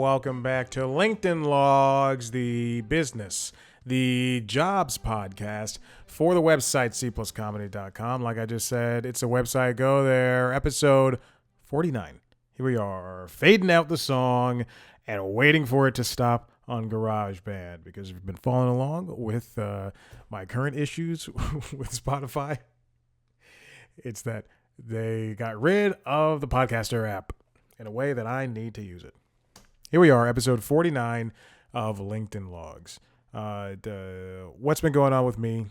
welcome back to LinkedIn Logs, the business, the jobs podcast for the website cpluscomedy.com. Like I just said, it's a website. Go there. Episode 49. Here we are, fading out the song and waiting for it to stop on GarageBand because we've been following along with my current issues with Spotify. It's that they got rid of the Podcaster app in a way that I need to use it. Here we are, episode 49 of LinkedIn Logs. What's been going on with me?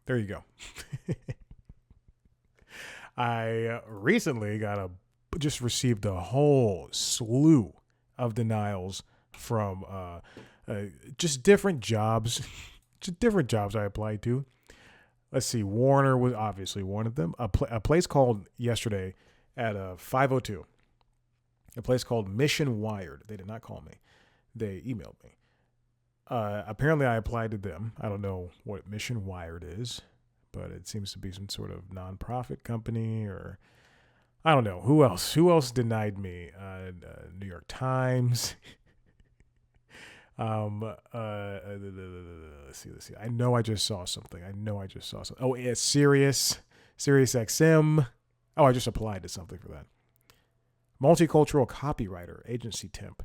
There you go. I recently just received a whole slew of denials from just different jobs, I applied to. Let's see, Warner was obviously one of them. A place called yesterday at 5:02. A place called Mission Wired. They did not call me. They emailed me. Apparently I applied to them. I don't know what Mission Wired is, but it seems to be some sort of nonprofit company, or I don't know. Who else denied me? New York Times. Let's see. I know I just saw something. Oh, yeah, Sirius XM. Oh, I just applied to something for that. Multicultural copywriter, agency temp.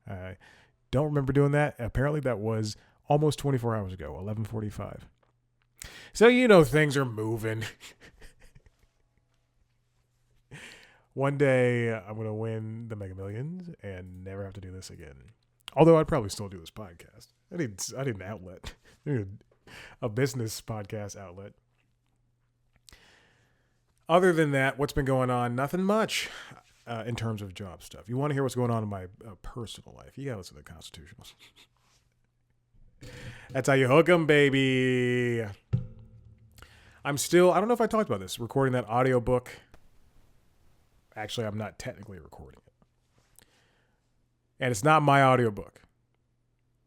I don't remember doing that. Apparently that was almost 24 hours ago, 11:45. So, things are moving. One day I'm going to win the Mega Millions and never have to do this again. Although I'd probably still do this podcast. I need an outlet. I need a business podcast outlet. Other than that, what's been going on? Nothing much in terms of job stuff. You want to hear what's going on in my personal life? You got to listen to the Constitutionals. That's how you hook them, baby. I don't know if I talked about this, recording that audiobook. Actually, I'm not technically recording it. And it's not my audiobook.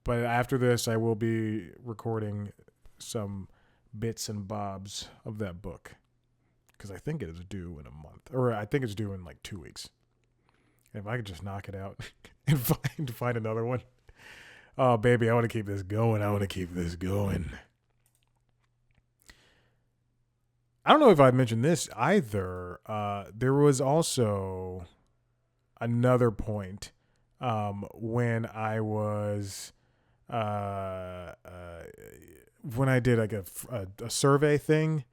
But after this, I will be recording some bits and bobs of that book. Because I think it is due in a month. Or I think it's due in like 2 weeks. And if I could just knock it out and find another one. Oh, baby, I want to keep this going. I don't know if I've mentioned this either. There was also another point when I was when I did like a survey thing.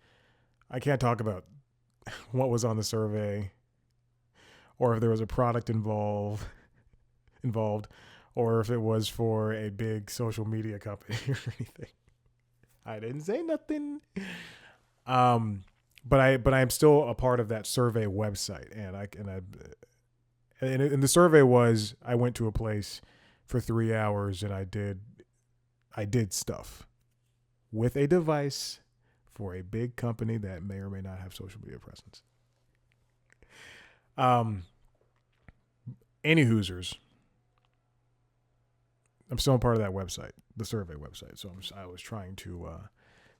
I can't talk about what was on the survey, or if there was a product involved, or if it was for a big social media company or anything. I didn't say nothing. But I'm still a part of that survey website, and the survey was, I went to a place for 3 hours and I did stuff with a device for a big company that may or may not have social media presence. Any Hoosers, I'm still a part of that website, the survey website. So I was trying to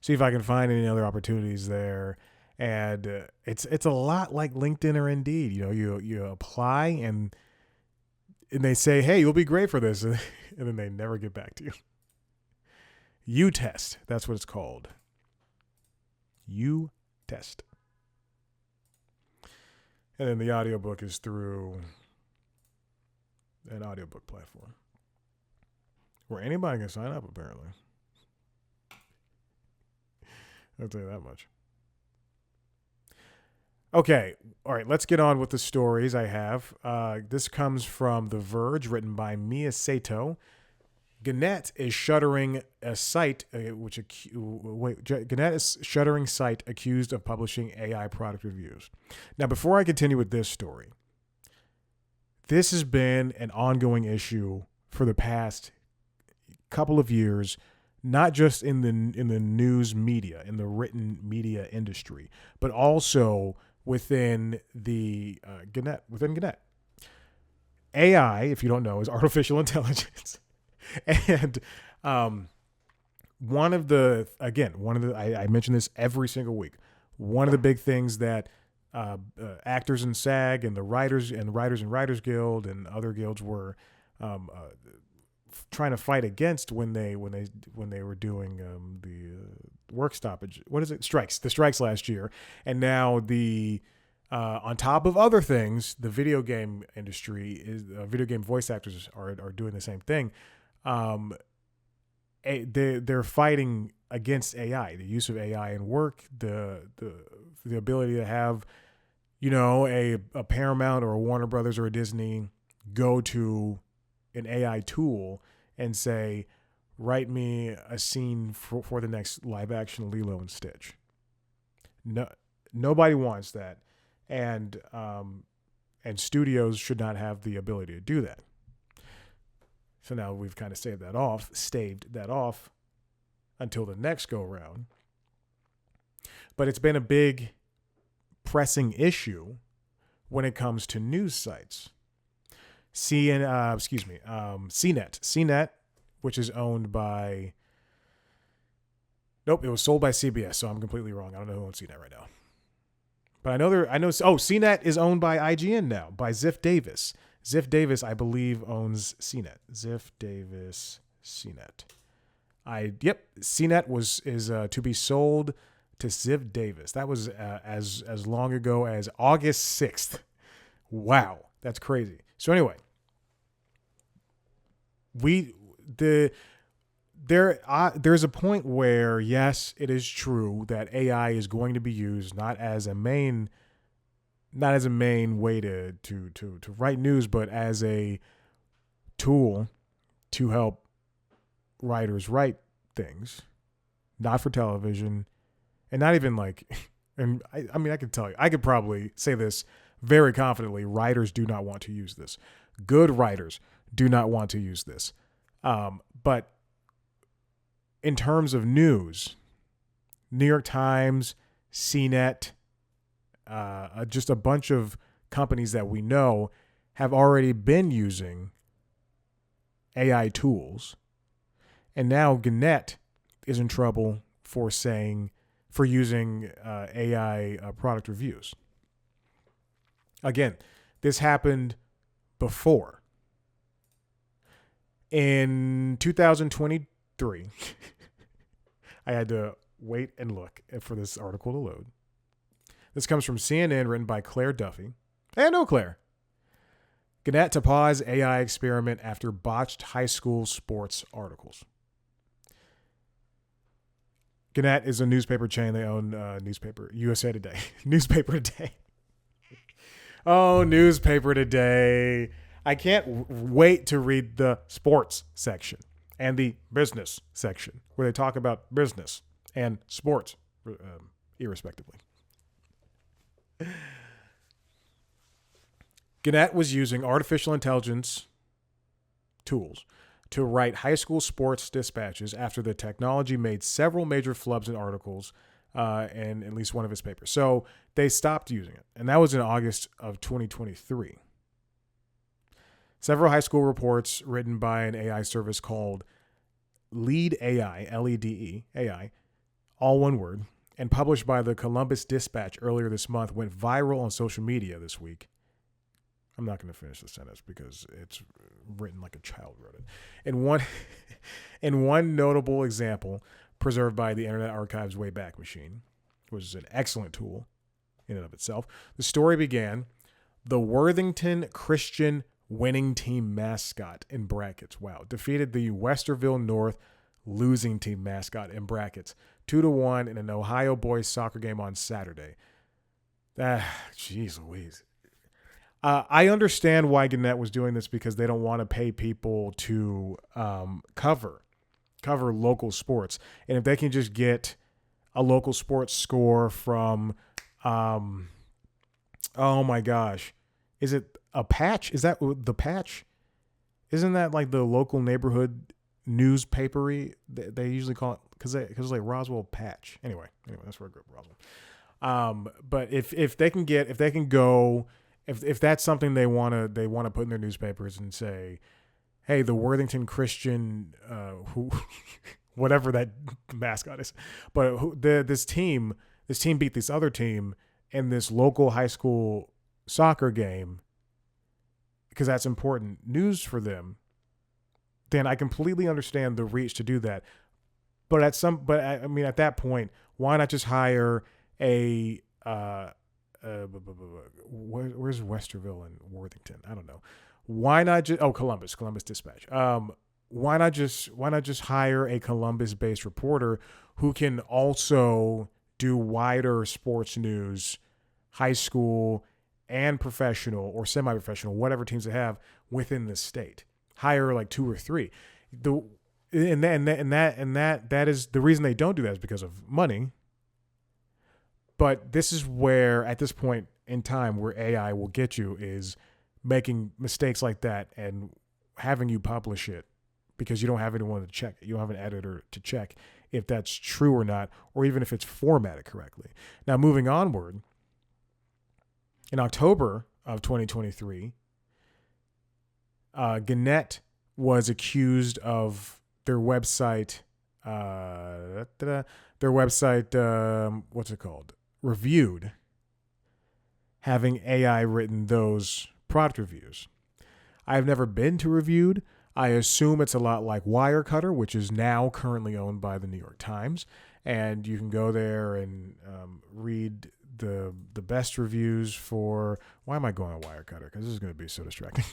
see if I can find any other opportunities there. And it's a lot like LinkedIn or Indeed. You apply and they say, hey, you'll be great for this. And then they never get back to you. U-Test, that's what it's called. U-Test. And then the audiobook is through an audiobook platform where anybody can sign up, apparently. I'll tell you that much. Okay, all right, let's get on with the stories I have. This comes from The Verge, written by Mia Sato. Gannett is shuttering a site Gannett is shuttering site accused of publishing AI product reviews. Now, before I continue with this story, this has been an ongoing issue for the past couple of years, not just in the news media, in the written media industry, but also within the Gannett. AI, if you don't know, is artificial intelligence. And I mention this every single week. One of the big things that actors in SAG and the writers and Writers Guild and other guilds were trying to fight against when they were doing the work stoppage. What is it? Strikes. The strikes last year, and now the on top of other things, the video game industry is video game voice actors are doing the same thing. They're fighting against AI, the use of AI in work, the ability to have, a Paramount or a Warner Brothers or a Disney go to an AI tool and say, write me a scene for the next live action Lilo and Stitch. No, nobody wants that. And studios should not have the ability to do that. So now we've kind of staved that off until the next go round. But it's been a big pressing issue when it comes to news sites. CNET, which is owned by... Nope, it was sold by CBS, so I'm completely wrong. I don't know who owns CNET right now. But I know CNET is owned by IGN now, by Ziff Davis. Ziff Davis, I believe, owns CNET. Ziff Davis, CNET. CNET is to be sold to Ziff Davis. That was as long ago as August 6th. Wow, that's crazy. So anyway, there's a point where, yes, it is true that AI is going to be used not as a main way to write news, but as a tool to help writers write things, not for television, and not even like, and I could tell you, I could probably say this very confidently, writers do not want to use this. Good writers do not want to use this. But in terms of news, New York Times, CNET, just a bunch of companies that we know have already been using AI tools. And now Gannett is in trouble for using AI product reviews. Again, this happened before. In 2023, I had to wait and look for this article to load. This comes from CNN, written by Claire Duffy. Hey, I know Claire. Gannett to pause AI experiment after botched high school sports articles. Gannett is a newspaper chain. They own newspaper, USA Today. Newspaper Today. Oh, Newspaper Today. I can't wait to read the sports section and the business section where they talk about business and sports, irrespectively. Gannett was using artificial intelligence tools to write high school sports dispatches after the technology made several major flubs in articles in at least one of his papers. So they stopped using it, and that was in August of 2023. Several high school reports written by an AI service called Lead AI, LEDE, AI, all one word, and published by the Columbus Dispatch earlier this month went viral on social media this week. I'm not going to finish the sentence because it's written like a child wrote it. In one notable example, preserved by the Internet Archive's Wayback Machine, which is an excellent tool in and of itself, the story began, the Worthington Christian winning team mascot, in brackets, defeated the Westerville North losing team mascot, in brackets, 2-1 in an Ohio boys soccer game on Saturday. Jeez Louise. I understand why Gannett was doing this, because they don't want to pay people to cover local sports. And if they can just get a local sports score from, oh my gosh, is it a Patch? Is that the Patch? Isn't that like the local neighborhood newspapery? They usually call it, because it's like Roswell Patch. Anyway, that's where I grew up, Roswell. But if that's something they want to put in their newspapers and say, hey, the Worthington Christian, who, whatever that mascot is, but this team beat this other team in this local high school soccer game because that's important news for them, then I completely understand the reach to do that. But at that point, why not just hire a where's Westerville and Worthington? I don't know. Why not just Columbus Dispatch. Why not just hire a Columbus-based reporter who can also do wider sports news, high school and professional or semi-professional, whatever teams they have within the state. Hire like 2 or 3. That is the reason they don't do that is because of money. But this is where, at this point in time, where AI will get you is making mistakes like that and having you publish it because you don't have anyone to check it. You don't have an editor to check if that's true or not, or even if it's formatted correctly. Now, moving onward, in October of 2023, Gannett was accused of their website, what's it called? Reviewed, having AI written those product reviews. I've never been to Reviewed. I assume it's a lot like Wirecutter, which is now currently owned by the New York Times. And you can go there and read the best reviews for, why am I going on Wirecutter? Because this is going to be so distracting.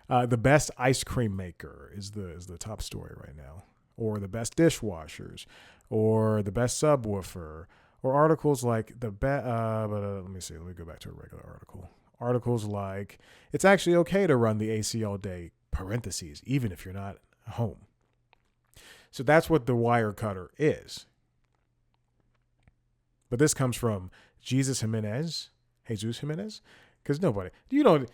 The best ice cream maker is the top story right now. Or the best dishwashers. Or the best subwoofer. Or articles like let me go back to a regular article. Articles like, it's actually okay to run the AC all day, parentheses, even if you're not home. So that's what the Wirecutter is. But this comes from Jesus Jimenez, because nobody, you don't,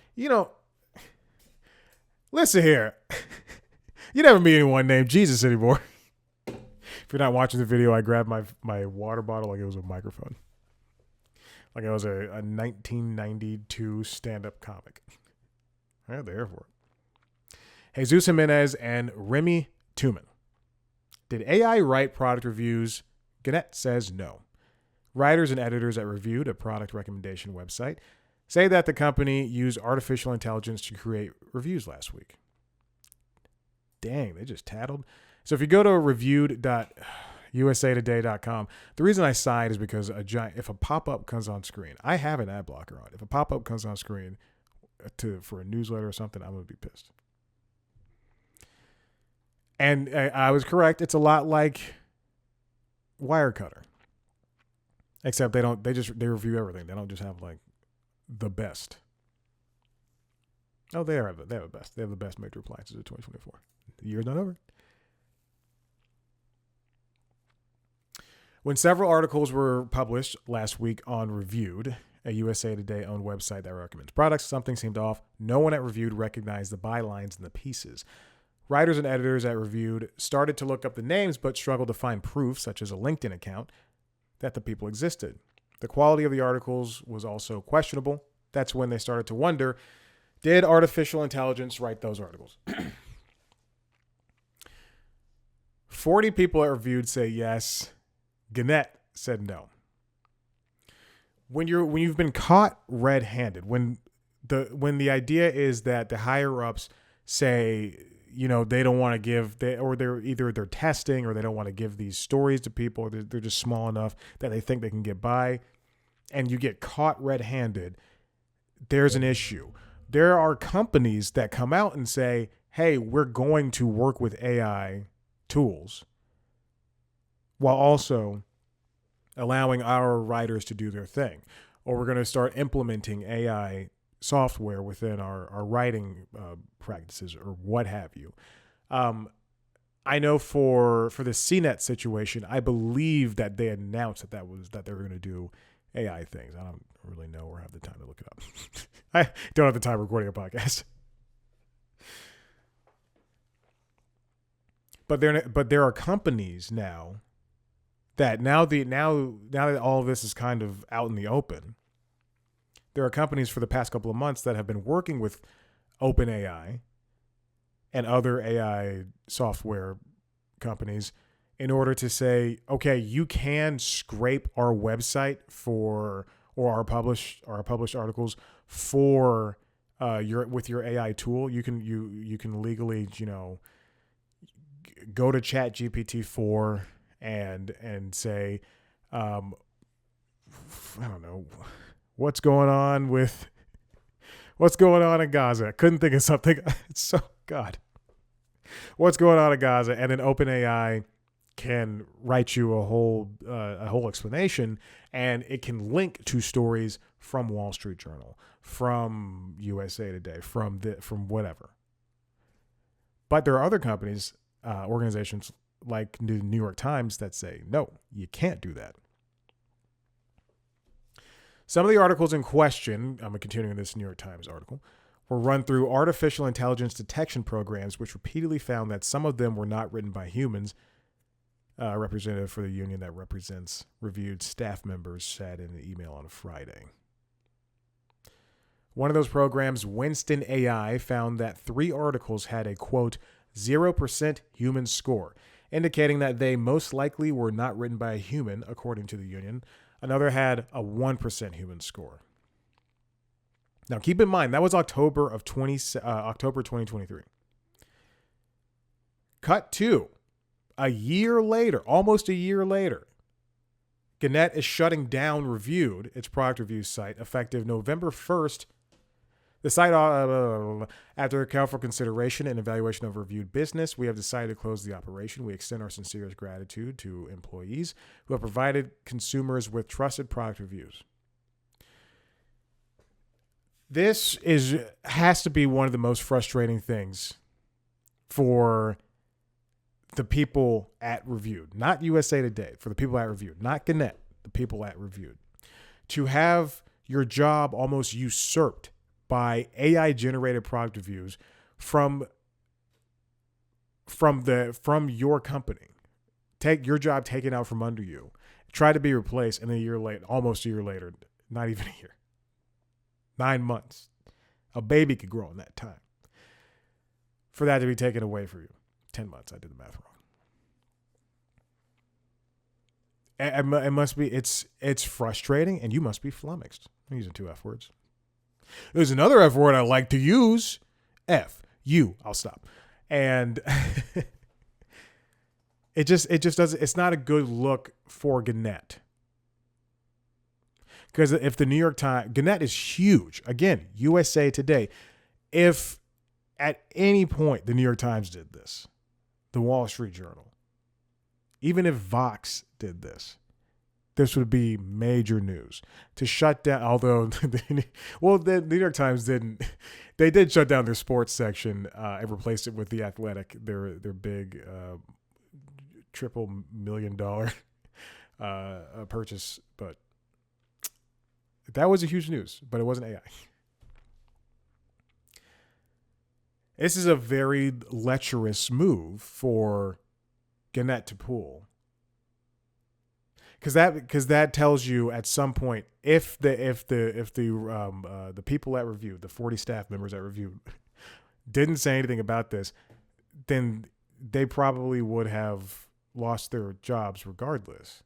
listen here. You never meet anyone named Jesus anymore. If you're not watching the video, I grabbed my water bottle like it was a microphone. Like I was a 1992 stand-up comic. I had the air for it. Jesus Jimenez and Remy Tuman. Did AI write product reviews? Gannett says no. Writers and editors at Reviewed, a product recommendation website, say that the company used artificial intelligence to create reviews last week. Dang, they just tattled. So if you go to reviewed.usatoday.com, the reason I sighed is because if a pop-up comes on screen, I have an ad blocker on. If a pop-up comes on screen for a newsletter or something, I'm going to be pissed. And I was correct. It's a lot like Wirecutter, except they review everything. They don't just have like the best. Oh, they have the best. They have the best major appliances of 2024. The year's not over. When several articles were published last week on Reviewed, a USA Today-owned website that recommends products, something seemed off. No one at Reviewed recognized the bylines and the pieces. Writers and editors at Reviewed started to look up the names but struggled to find proof, such as a LinkedIn account, that the people existed. The quality of the articles was also questionable. That's when they started to wonder, did artificial intelligence write those articles? 40 people at Reviewed say yes. Gannett said no. When you've been caught red-handed, when the idea is that the higher ups say, they don't want to give, they're testing or they don't want to give these stories to people, or they're just small enough that they think they can get by, and you get caught red-handed, there's an issue. There are companies that come out and say, hey, we're going to work with AI tools while also allowing our writers to do their thing. Or we're going to start implementing AI software within our writing practices or what have you. I know for the CNET situation, I believe that they announced that they were going to do AI things. I don't really know or have the time to look it up. I don't have the time recording a podcast. But there are companies now that now that all of this is kind of out in the open, there are companies for the past couple of months that have been working with OpenAI and other AI software companies in order to say, okay, you can scrape our website for or our published articles for your AI tool. You can legally, go to Chat GPT 4 and say, I don't know, what's going on in Gaza. I couldn't think of something. It's so God. What's going on in Gaza? And then OpenAI can write you a whole explanation, and it can link to stories from Wall Street Journal, from USA Today, from whatever. But there are other companies, organizations like the New York Times that say, no, you can't do that. Some of the articles in question, I'm continuing this New York Times article, were run through artificial intelligence detection programs, which repeatedly found that some of them were not written by humans. A representative for the union that represents reviewed staff members said in an email on Friday. One of those programs, Winston AI, found that 3 articles had a, quote, 0% human score, indicating that they most likely were not written by a human, according to the union. Another had a 1% human score. Now, keep in mind, that was October 2023. Cut to a year later, almost a year later, Gannett is shutting down Reviewed, its product review site, effective November 1st. The site, after careful consideration and evaluation of Reviewed business, we have decided to close the operation. We extend our sincerest gratitude to employees who have provided consumers with trusted product reviews. This has to be one of the most frustrating things for the people at Reviewed, not USA Today, for the people at Reviewed, not Gannett, the people at Reviewed, to have your job almost usurped by AI-generated product reviews from your company. Take your job taken out from under you, try to be replaced, and almost a year later, not even a year, 9 months, a baby could grow in that time. For that to be taken away from you, 10 months. I did the math wrong. It must be. It's frustrating, and you must be flummoxed. I'm using 2 F words. There's another F word I like to use. F. You. I'll stop. And it just doesn't. It's not a good look for Gannett. Because if the New York Times, Gannett is huge. Again, USA Today. If at any point the New York Times did this, the Wall Street Journal, even if Vox did this would be major news. To shut down, although, the New York Times didn't. They did shut down their sports section and replaced it with The Athletic, their big $3 million purchase. But that was a huge news, but it wasn't AI. This is a very lecherous move for Gannett to pull. Because that tells you at some point, if the people at Reviewed, the 40 staff members at Reviewed, didn't say anything about this, then they probably would have lost their jobs regardless.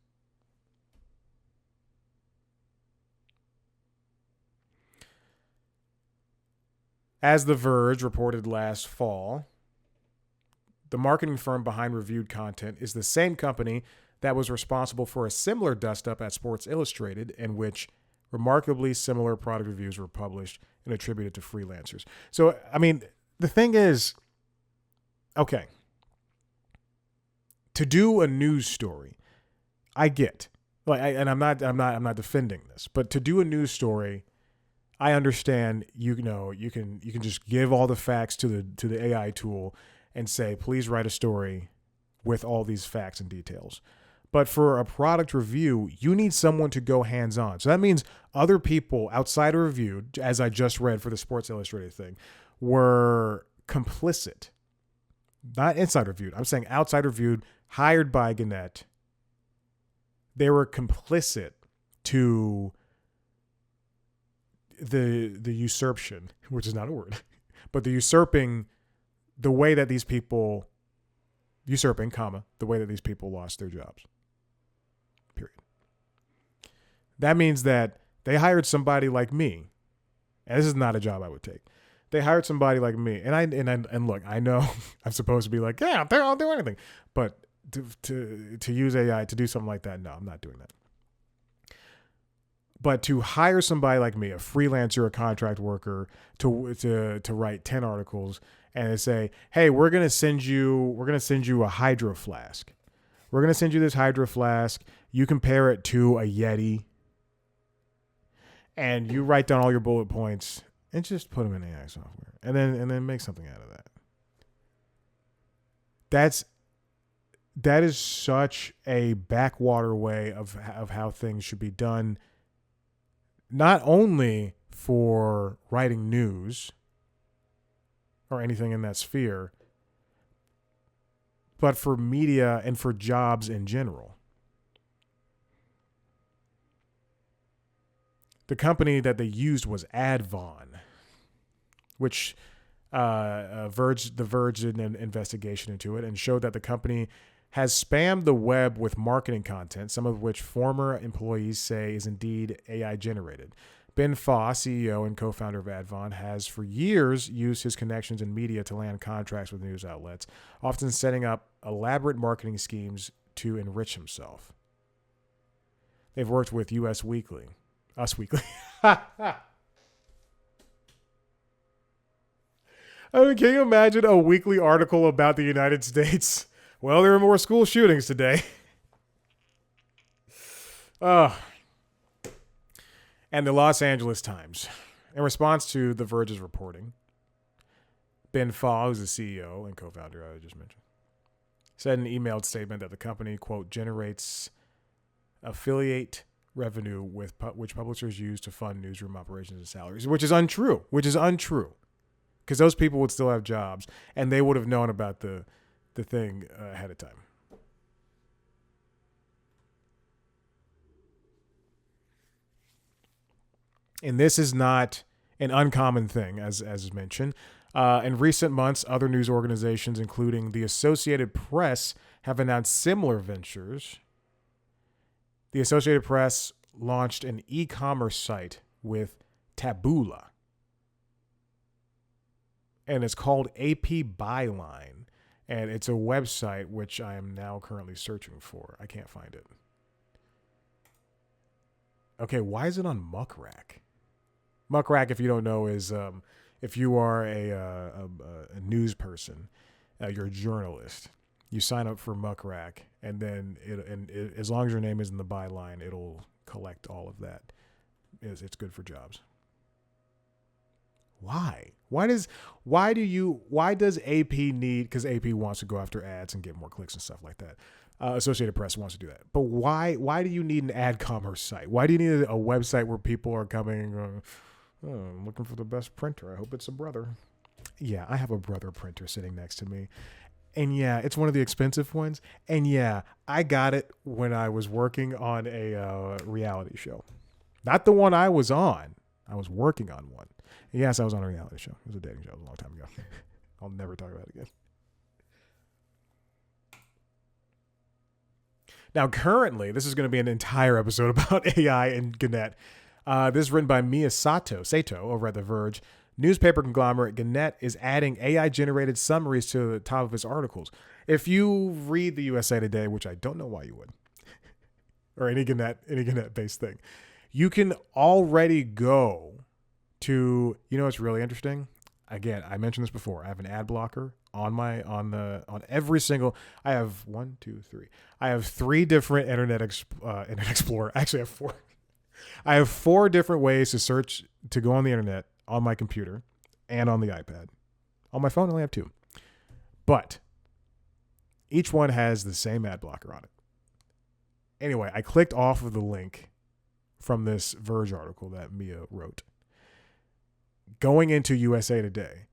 As The Verge reported last fall, the marketing firm behind Reviewed content is the same company that was responsible for a similar dust-up at Sports Illustrated, in which remarkably similar product reviews were published and attributed to freelancers. So, I mean, the thing is, okay, to do a news story, I get, and I'm not defending this, but to do a news story, I understand. You can just give all the facts to the AI tool and say, please write a story with all these facts and details. But for a product review, you need someone to go hands-on. So that means other people outside of Reviewed, as I just read for the Sports Illustrated thing, were complicit. Not inside Reviewed. I'm saying outside Reviewed, hired by Gannett. They were complicit to the usurpation, which is not a word, but the usurping, the way that these people, usurping, the way that these people lost their jobs. Period. That means that They hired somebody like me, and this is not a job I would take. They hired somebody like me, and look, I know I'm supposed to be like, yeah, I'll do anything, but to use AI to do something like that, no, I'm not doing that. But to hire somebody like me, a freelancer, a contract worker, to write 10 articles and to say, hey, we're gonna send you a hydro flask. We're gonna send you this hydro flask. You compare it to a Yeti, and you write down all your bullet points and just put them in AI software, and then make something out of that. That is such a backwater way of how things should be done. Not only for writing news or anything in that sphere, but for media and for jobs in general. The company that they used was Advon, which the Verge did an investigation into it and showed that the company has spammed the web with marketing content, some of which former employees say is indeed AI generated. Ben Faw, CEO and co-founder of Advon, has for years used his connections in media to land contracts with news outlets, often setting up elaborate marketing schemes to enrich himself. They've worked with Us Weekly. I mean, can you imagine a weekly article about the United States? Well, there are more school shootings today. And the Los Angeles Times. In response to The Verge's reporting, Ben Faw, who's the CEO and co-founder I just mentioned, said in an emailed statement that the company, quote, generates affiliate revenue which publishers use to fund newsroom operations and salaries, which is untrue. Because those people would still have jobs, and they would have known about the thing ahead of time. And this is not an uncommon thing, as is mentioned. In recent months, other news organizations, including the Associated Press, have announced similar ventures. The Associated Press launched an e-commerce site with Taboola, and it's called AP Byline. And it's a website which I am now currently searching for. I can't find it. Okay, why is it on Muckrack? Muckrack, if you don't know, is if you are a news person, you're a journalist. You sign up for Muckrack, and then as long as your name is in the byline, it'll collect all of that. It's good for jobs. Why? Why does AP need, because AP wants to go after ads and get more clicks and stuff like that. Associated Press wants to do that. But why do you need an ad commerce site? Why do you need a website where people are coming, I'm looking for the best printer. I hope it's a Brother. Yeah, I have a Brother printer sitting next to me. And yeah, it's one of the expensive ones. And yeah, I got it when I was working on a reality show. Not the one I was on. I was working on one. Yes, I was on a reality show. It was a dating show. It was a long time ago. I'll never talk about it again. Now, currently, this is going to be an entire episode about AI and Gannett. This is written by Mia Sato over at The Verge. Newspaper conglomerate Gannett is adding AI-generated summaries to the top of its articles. If you read the USA Today, which I don't know why you would, or any Gannett-based thing, you can already go to, what's really interesting? Again, I mentioned this before. I have an ad blocker on every single. I have 1, 2, 3. I have 3 different Internet Explorer. Actually, I have 4. I have 4 different ways to go on the internet on my computer and on the iPad. On my phone, I only have 2. But each one has the same ad blocker on it. Anyway, I clicked off of the link from this Verge article that Mia wrote, going into USA Today,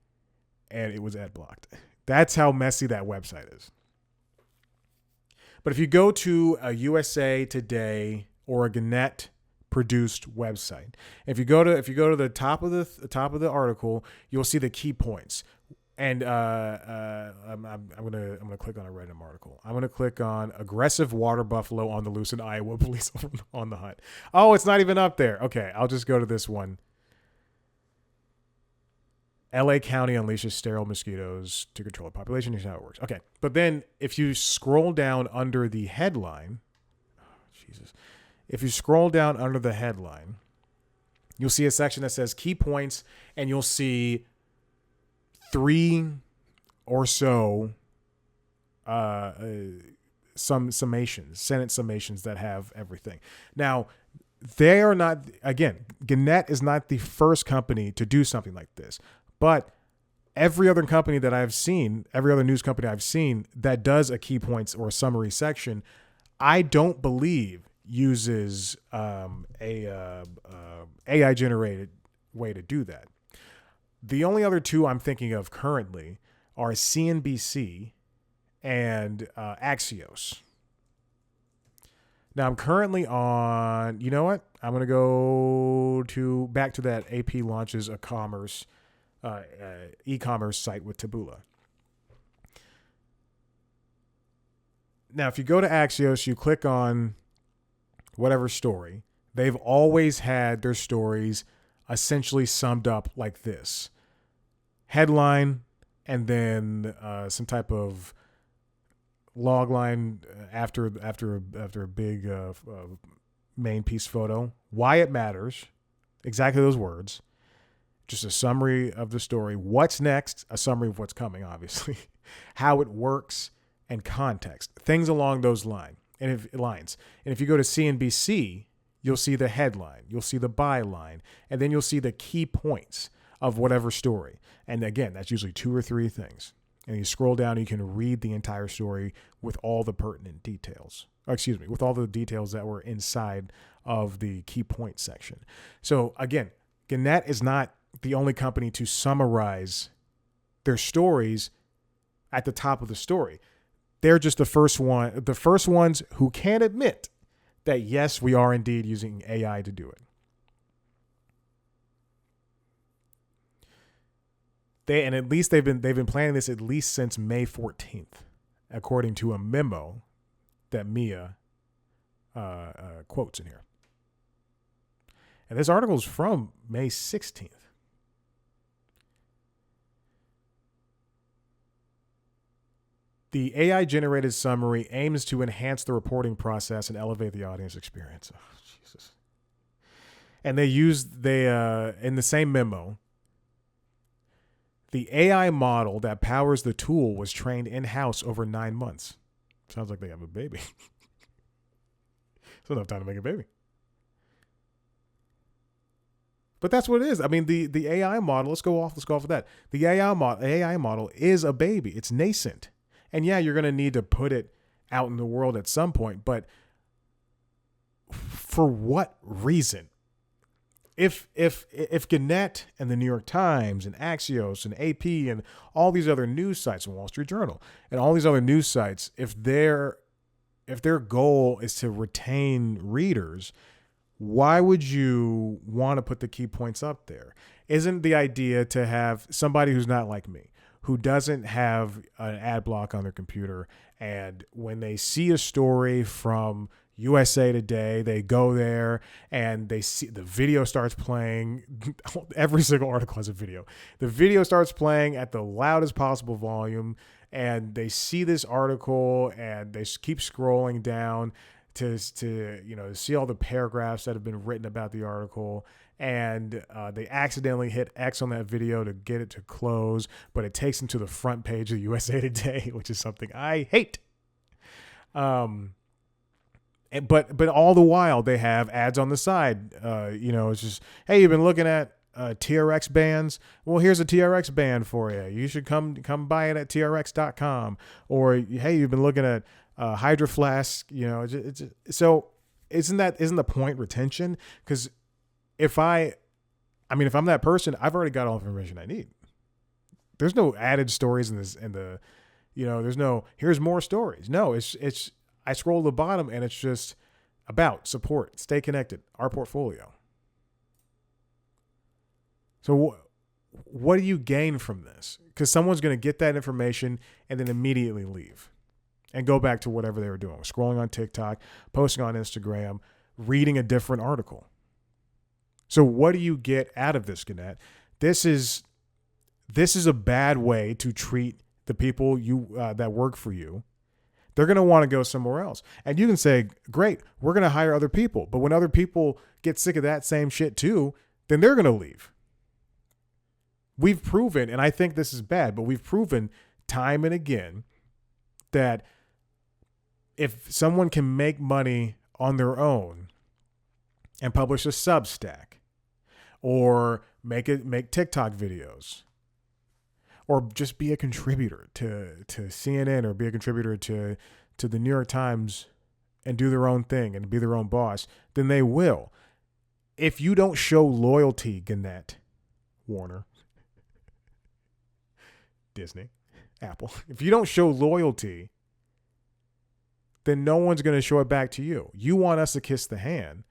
and it was ad blocked. That's how messy that website is. But if you go to a USA Today or a Gannett produced website, if you go to the top of the article, you'll see the key points. And I'm gonna click on a random article. I'm gonna click on aggressive water buffalo on the loose in Iowa. Police on the hunt. Oh, it's not even up there. Okay, I'll just go to this one. LA County unleashes sterile mosquitoes to control the population. Here's how it works. Okay, but then if you scroll down under the headline, Jesus, if you scroll down under the headline, you'll see a section that says key points, and you'll see 3 or so some summations, Senate summations that have everything. Now, they are not, again, Gannett is not the first company to do something like this, but every other company that I've seen, every other news company I've seen that does a key points or a summary section, I don't believe uses AI generated way to do that. The only other 2 I'm thinking of currently are CNBC and Axios. Now I'm currently on, you know what? I'm going to go back to that AP launches a commerce, e-commerce site with Taboola. Now, if you go to Axios, you click on whatever story, they've always had their stories essentially summed up like this: headline, and then some type of log line after a big main piece photo. Why it matters, exactly those words. Just a summary of the story. What's next? A summary of what's coming, obviously. How it works and context. Things along those lines. And if you go to CNBC, you'll see the headline, you'll see the byline, and then you'll see the key points of whatever story. And again, that's usually 2 or 3 things. And you scroll down, and you can read the entire story with all the pertinent details. With all the details that were inside of the key point section. So again, Gannett is not the only company to summarize their stories at the top of the story. They're just the first ones who can admit that, yes, we are indeed using AI to do it. At least they've been planning this at least since May 14th, according to a memo that Mia quotes in here. And this article is from May 16th. The AI-generated summary aims to enhance the reporting process and elevate the audience experience. Oh, Jesus. And in the same memo, the AI model that powers the tool was trained in-house over 9 months. Sounds like they have a baby. It's enough time to make a baby. But that's what it is. I mean, the AI model, let's go off of that. The AI model is a baby. It's nascent. And yeah, you're going to need to put it out in the world at some point, but for what reason? If Gannett and the New York Times and Axios and AP and all these other news sites and Wall Street Journal and all these other news sites, if their goal is to retain readers, why would you want to put the key points up there? Isn't the idea to have somebody who's not like me, who doesn't have an ad block on their computer, and when they see a story from USA Today, they go there and they see the video starts playing. Every single article has a video. The video starts playing at the loudest possible volume, and they see this article and they keep scrolling down to see all the paragraphs that have been written about the article. And they accidentally hit X on that video to get it to close, but it takes them to the front page of USA Today, which is something I hate. But all the while they have ads on the side. It's just, hey, you've been looking at TRX bands. Well, here's a TRX band for you. You should come buy it at trx.com. Or hey, you've been looking at Hydro Flask. So isn't the point retention? Because if I'm that person, I've already got all the information I need. There's no added stories in this, there's no, here's more stories. No, it's, I scroll to the bottom and it's just about, support, stay connected, our portfolio. So what do you gain from this? Because someone's going to get that information and then immediately leave and go back to whatever they were doing, scrolling on TikTok, posting on Instagram, reading a different article. So what do you get out of this, Gannett? This is a bad way to treat the people that work for you. They're going to want to go somewhere else. And you can say, great, we're going to hire other people. But when other people get sick of that same shit too, then they're going to leave. We've proven, and I think this is bad, but we've proven time and again that if someone can make money on their own and publish a Substack or make TikTok videos or just be a contributor to CNN or be a contributor to the New York Times and do their own thing and be their own boss, then they will. If you don't show loyalty, Gannett, Warner, Disney, Apple, if you don't show loyalty, then no one's going to show it back to you. You want us to kiss the hand.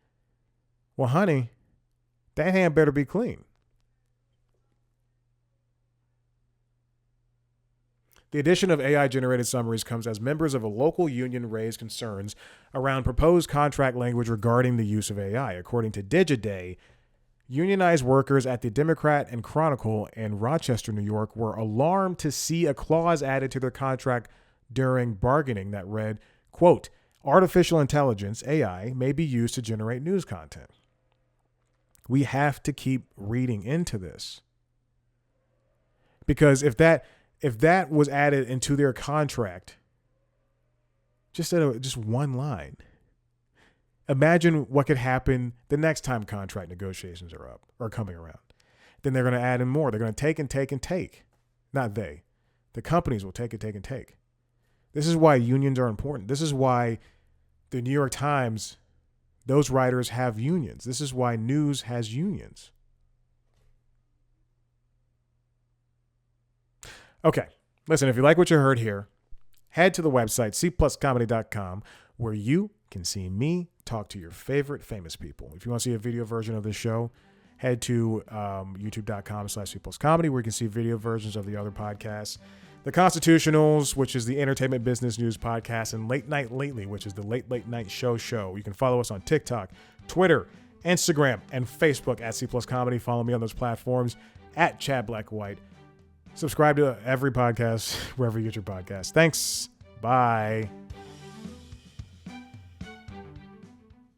Well, honey, that hand better be clean. The addition of AI-generated summaries comes as members of a local union raise concerns around proposed contract language regarding the use of AI. According to Digiday, unionized workers at the Democrat and Chronicle in Rochester, New York, were alarmed to see a clause added to their contract during bargaining that read, quote, artificial intelligence, AI, may be used to generate news content. We have to keep reading into this. Because if that was added into their contract, just one line, imagine what could happen the next time contract negotiations are coming around. Then they're going to add in more. They're going to take and take and take. Not they. The companies will take and take and take. This is why unions are important. This is why the New York Times, those writers have unions. This is why news has unions. Okay, listen, if you like what you heard here, head to the website, cpluscomedy.com, where you can see me talk to your favorite famous people. If you want to see a video version of this show, head to youtube.com/cpluscomedy, where you can see video versions of the other podcasts. The Constitutionals, which is the entertainment business news podcast, and Late Night Lately, which is the late night show. You can follow us on TikTok, Twitter, Instagram, and Facebook at cpluscomedy. Follow me on those platforms at Chad Black White. Subscribe to every podcast wherever you get your podcasts. Thanks. Bye.